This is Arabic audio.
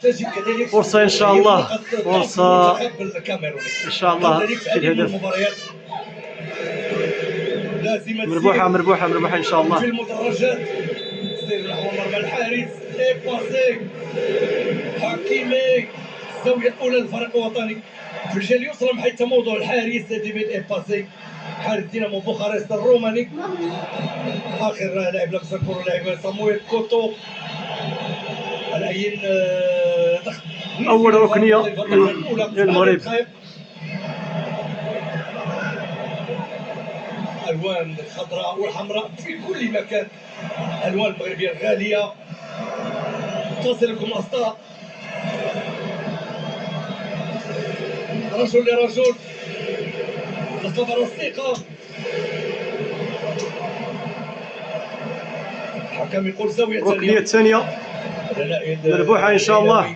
تجد كذلك فرصة إن شاء الله، فرصة الكاميروني إن شاء الله كذلك في هذه الهدف. المباريات لازم مربوحة مربوحة مربوحة إن شاء في الله. المدرجات سير نحو مرمى الحارس اي باسي حكيمي الزاويه الاولى للفريق الوطني في الجهه اليسرى من حيث موضوع الحارس ديفيد اي باسي حارس دينامو بوخارست الروماني. اخر لاعب لابس الكره لاعب صامويل كوتو العين أول ركنية للمغرب. الوان الخضراء والحمراء في كل مكان، الوان المغربيه الغاليه تصلكم اصداء. رجل لرجل الخبر الثقه، الحكم يقول زاويه الركنية الثانية مربوحة إن شاء الله.